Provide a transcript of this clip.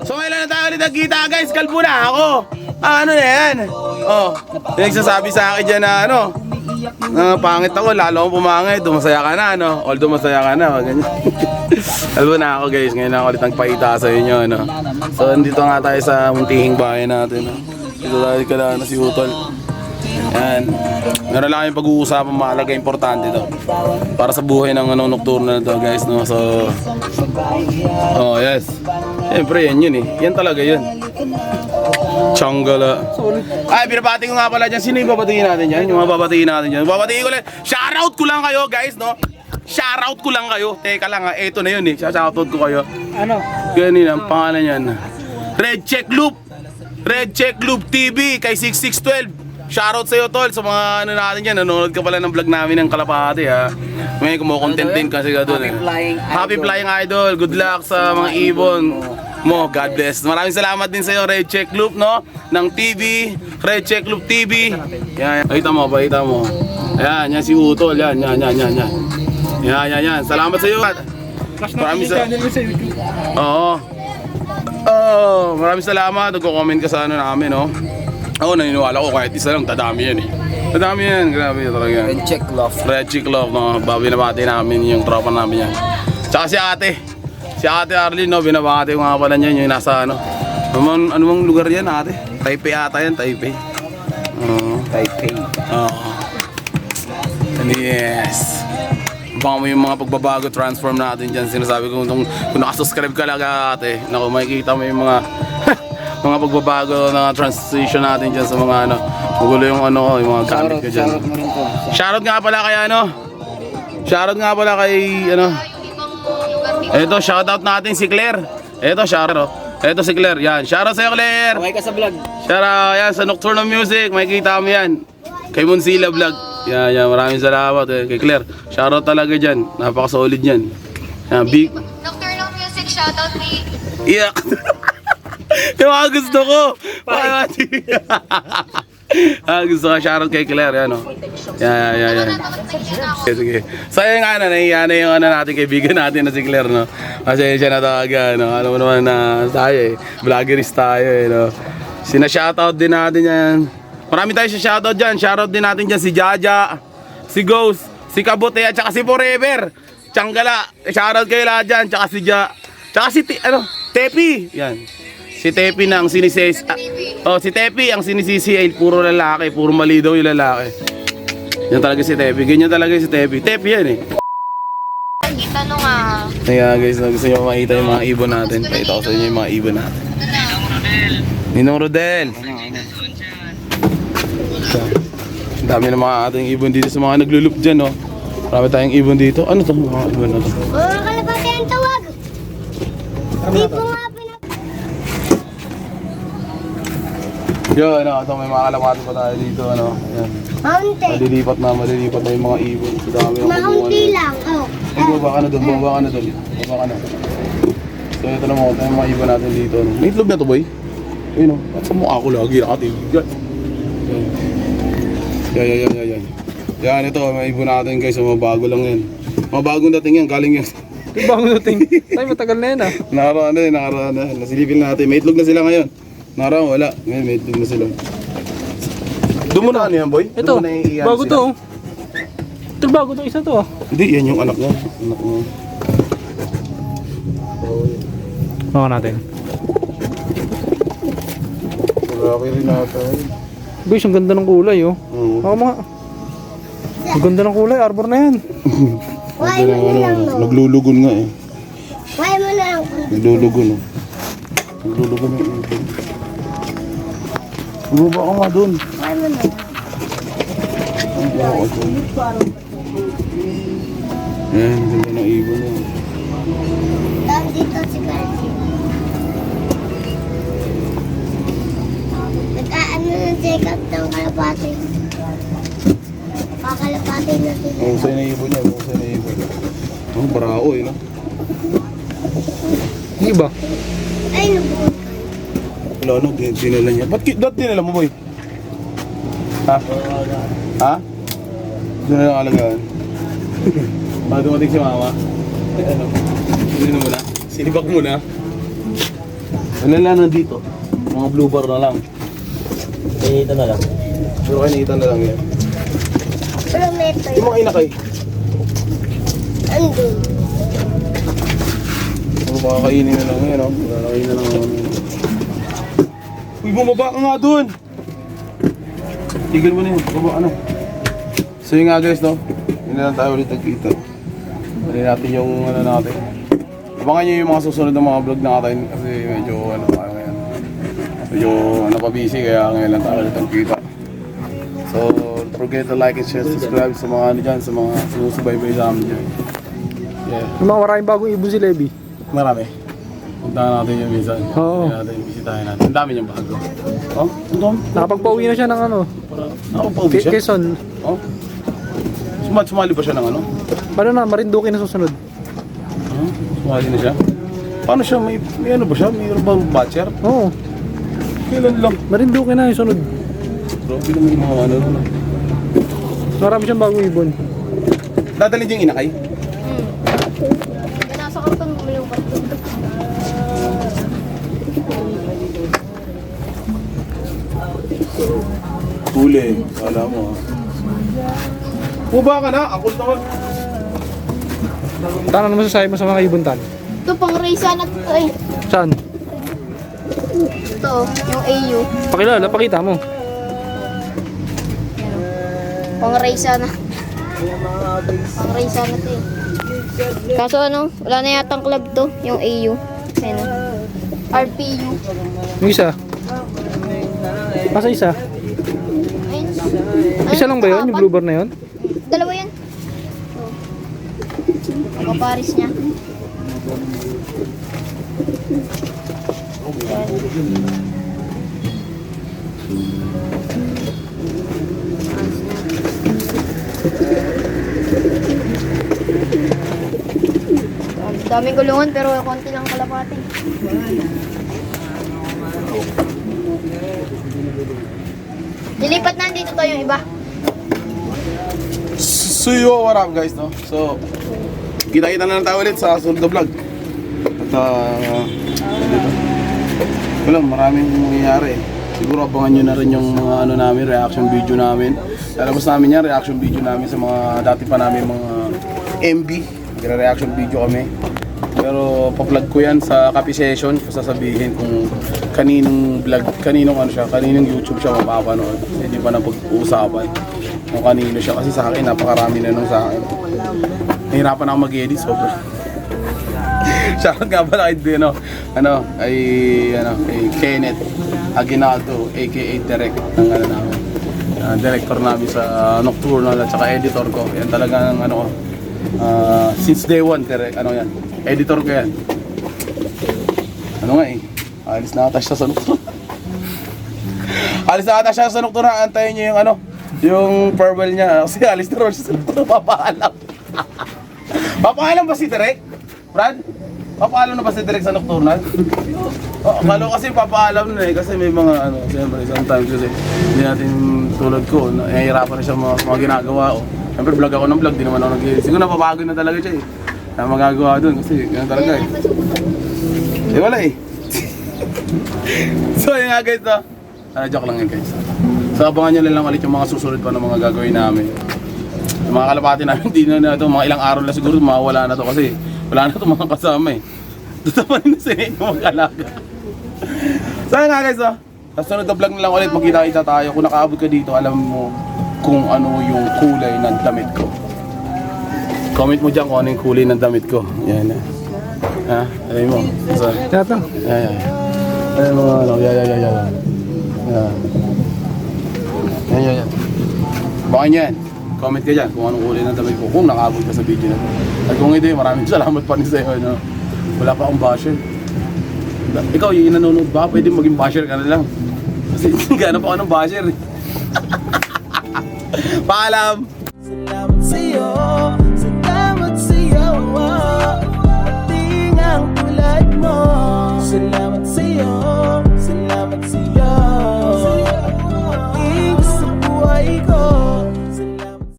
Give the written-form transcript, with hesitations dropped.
So kailan na tayo ulit nagkita guys? Kalbo na ako. Ano na yan? Oh, nagsasabi sa akin dyan na ano, pangit ako, lalo akong pumangit. Masaya ka na, ano? Although masaya ka na, ganyan. Kalbo na ako guys, ngayon ako ulit nagpakita sa inyo, ano? So nandito nga tayo sa muntihing bahay natin, no? Dito tayo kailangan na si Utol. Yan. Meron lang kayong pag-uusapang mahalaga, importante to para sa buhay ng ano, nocturnal na to guys, no? So, oh yes, siyempre yan eh, yan talaga yun. Changgala. Ay, binabati ko nga pala dyan. Sino yung babatiin natin dyan? Yung mga babatiin natin dyan. Babatiin ko lang. Shoutout ko lang kayo guys, no? Shoutout ko lang kayo. Teka lang ha, eto na yun eh. Shoutout ko kayo. Ano? Ganyan ang pangalan yan. Red Check Loop. Red Check Loop TV kay 6612. Shoutout sa'yo tol, sa mga ano natin dyan. Nanonood ka pala ng vlog namin ng Kalapati ha. May kumukontent din kasi ka doon eh. Happy Flying Idol. Good luck sa mga ibon mo. God bless. Maraming salamat din sa'yo Red Check Loop, no? Ng TV. Red Check Loop TV. Yan. Pakita mo, pakita mo. Ayan, yan si Utol. Yan. Yan. Salamat sa'yo. Maraming salamat. Oo. Oh, maraming salamat. Nagko-comment ka sa ano namin, no? Ako naniniwala ko kahit isa lang, dadami yan eh. Dadami yan, grabe talaga. Red Check Love. Red Check Love, no? Binabati namin yung tropa namin yan. Tsaka si ate. Si ate Arlene, no? Binabati ko nga pala niyan yung nasa ano. Ano bang lugar yan ate? Taipei ata yan, Taipei. Taipei. Oo. And yes. Baka mo yung mga pagbabago, transform natin dyan. Sinasabi ko kung nakasubscribe ka lang ate, naku, makikita mo yung mga mga pagbabago na transition natin dyan sa mga ano, magulo yung ano, yung mga gamit ko dyan. Shoutout nga pala kay ano, shoutout nga pala kay ano, eto shoutout natin si Claire. Eto shoutout, eto si Claire, yan, shoutout sa'yo Claire. Okay ka sa vlog. Shoutout, yan, sa Nocturnal Music, makikita mo yan. Kay Monsila Vlog, yan, maraming salamat kay Claire. Shoutout talaga dyan, napaka-solid yan. Yan, big Nocturnal Music, shoutout me. iyak. Yung mga gusto ko. Gusto ko shoutout kay Claire, yan o. Yan. Sige. So yun nga na, nahiya na yung ano natin, kaibigan natin na si Claire, no. Kasi siya natawagan, no. Alam mo naman na tayo eh, vloggerist tayo eh, no. Sina-shoutout din natin yan. Marami tayo siya shoutout dyan. Shoutout din natin dyan si Jaja, si Ghost, si Kabute, at saka si Forever. Changgala. Shoutout kayo lahat dyan. Tsaka si tsaka si Tepi. Yan. Si Tepi na ang sinisisi. Si Tepi ang sinisisi ay puro lalaki. Puro mali daw yung lalaki. Yan talaga si Tepi. Ganyan talaga si Tepi. Tepi yan eh. Kita nung Kaya guys, gusto nyo makita yung mga ibon natin. Pakita ko sa inyo yung mga ibon natin. Ninong Rodel. Ang dami ng mga ating ibon dito sa mga naglulup dyan, no? Marami tayong ibon dito. Ano to mga ibon na to? Mga kalapati ang tawag. Di po nga Yun, ano, ito may mga kalapati pa tayo dito, ano. Ayan. Maunti. Malilipat na yung mga ibon. Sa dami ng Maunti lang. Oh. Baba ka na doon. Baba ka na. So ito naman, ito yung mga ibon natin dito. No? May itlog na to boy. Ayun o, at sa mukha ko lagi nakatigigan. Yan. Yan, ito, may ibon natin guys. Mga bago lang yan. Mga bagong dating yan, galing yan. Bagong dating. Ay, matagal na yan ah. Nakaraan na. Nasilipin natin. May itlog na sila ngayon. Nakaraan, wala. Ngayon, may itlog na sila. Doon mo na ano yan, boy? Ito, bago to. Ito, bago to. Isa to ah. Hindi, yan yung anak niya. Anak niya. Baka natin. Malaki rin natin. Guys, ang ganda ng kulay oh. Oo. Baka mga... Ang ganda ng kulay, arbor na yan. Why mo na lang, no? Naglulugon nga eh. Why mo na lang. Naglulugon oh. Naglulugon yung ibon. Bumaba ka nga doon. Why mo na lang. Bumaba ka doon. Yan, ganda ng ibon oh. Tawag dito si Carly. Nagkaano ng check-up ng kalapati. Kakalapati na sila. Mahusay na ibon niya, Oh, barao eh, no? Hindi ba? Ay, nabuot ka. Wala, no? Dinala niya. Ba't dinala mo, boy? Ha? Doon na lang alagaan. Baka dumating si mama. Ano? Sino mo na? Sinibak mo na? Ano lang nandito? Mga blue bar na lang. Ito na lang. Pero kainitan na lang yan. Pero meto Yung mga inakay. andun. Ano ba kakainin na lang yan, no? Kakainin na lang ako. Uy, bumaba ka nga dun! Tigil mo na yun. Baba, ano? So yun nga guys, no? Yun na lang tayo ulit nagkita. Bali natin yung ano natin. Abangan nyo yung mga susunod na mga vlog natin kasi medyo ano tayo ngayon. Medyo ano pa busy kaya ngayon lang tayo ulit nagkita. So don't forget to like and share, subscribe sa mga ano dyan, sa mga sinusubaybay sa amin dyan. Yeah. Yung mga maraming bagong ibon si Levi. Marami. Puntahan natin yung minsan. Oo. Kaya natin, bisitahin natin. Ang dami niyang bago. Oh, ang dami. Nakapagpauwi na siya ng ano, Nakapauwi siya? Quezon. Oh. Sumali ba siya ng ano? Paano na, Marinduque na susunod. Huh? Sumali na siya? Paano siya? May ano ba siya? Mayroon ba batcher? Oo, Kailan lang? Marinduque na yung sunod. Grabe naman yung mga ano. Marami siyang bagong ibon. Dadalhin yung inakay? Nasa karton mo yung karton. Huli. Kala mo ha. Buba ka na? Ako naman. Tana naman sasabi mo sa mga ibon tan. Ito pang raisa na to eh. Saan? Ito, yung AU. Pakilala, pakita mo. Pang raisa na. Pang raisa na to eh. Kaso ano, wala na yatang club to, yung AU. Ayun na. RPU. Yung isa. Asa isa? Ayun. Isa lang ba yun? Yung blue bar na yun? Dalawa yan. Kaparis niya. Daming gulungan pero konti lang kalapati. Dilipat na dito to yung iba. So yo, what up guys, no? So, kita-kita na lang tayo ulit sa susunod na vlog. At, dito. Wala, maraming mangyayari. Siguro abangan nyo na rin yung mga ano namin, reaction video namin. Lalabas namin yan, reaction video namin sa mga dati pa namin mga MB. Reaction video kami. Pero pa-vlog ko yan sa copy session. Sasabihin kung kaninong vlog, kaninong ano siya, kaninong YouTube siya mapapanood. Hindi pa na pag-uusapan kung kanino siya. Kasi sa akin, napakarami na nung sa akin. Nahirapan ako mag-edit, sobrang. Shoutout nga pala kay kay Kenneth Aguinaldo, aka Direct ng ano namin. Director namin sa Nocturnal at saka editor ko. Yan talaga ng ano ko. Since day one, yan. Editor ko yan. Ano nga eh. Alis na ata siya sa Nocturnal. Alis na ata siya sa Nocturnal. Antayin niyo yung ano. Yung farewell niya. Kasi alis na rin siya sa Nocturnal. Papaalam. Papaalam ba si Direct? Brad? Papaalam na ba si Direct sa Nocturnal? Kalo kasi papaalam na eh. Kasi may mga ano. Siyempre sometimes kasi hindi natin tulad ko. Nahihirapan na siya mga ginagawa ko. Siyempre vlog ako ng vlog. Di naman ako nag-edit. Siguro napapagod na talaga siya eh. Na magagawa dun kasi gano'n talaga eh. Eh wala eh. So yun nga guys, no? Joke lang yun guys. So abangan nyo lang ulit yung mga susunod pa ng mga gagawin namin. Yung mga kalapati namin, hindi na ito, mga ilang araw na siguro mawawala na to kasi wala na ito mga kasama eh. Dito pa rin na sa inyo mag-alaga. So yun nga guys, no? Sa sunod na vlog na lang ulit, magkita-kita tayo. Kung nakaabot ka dito, alam mo kung ano yung kulay ng damit ko. Comment mo dyan kung ano yung kulay ng damit ko. Yan. Ha? Alam mo? So, Tata. yan. Ayan mga ano. Yan. Yan. Baka nyo yan. Comment ka dyan kung anong kulay ng damit ko. Kung nakaabot ka sa video na to. At kung hindi, maraming salamat pa rin sa'yo. No? Wala pa akong basher. Ikaw, yung nanonood ba? Pwede maging basher ka na lang. Kasi gano'n pa ako ng basher. Paalam! Salamat sa'yo.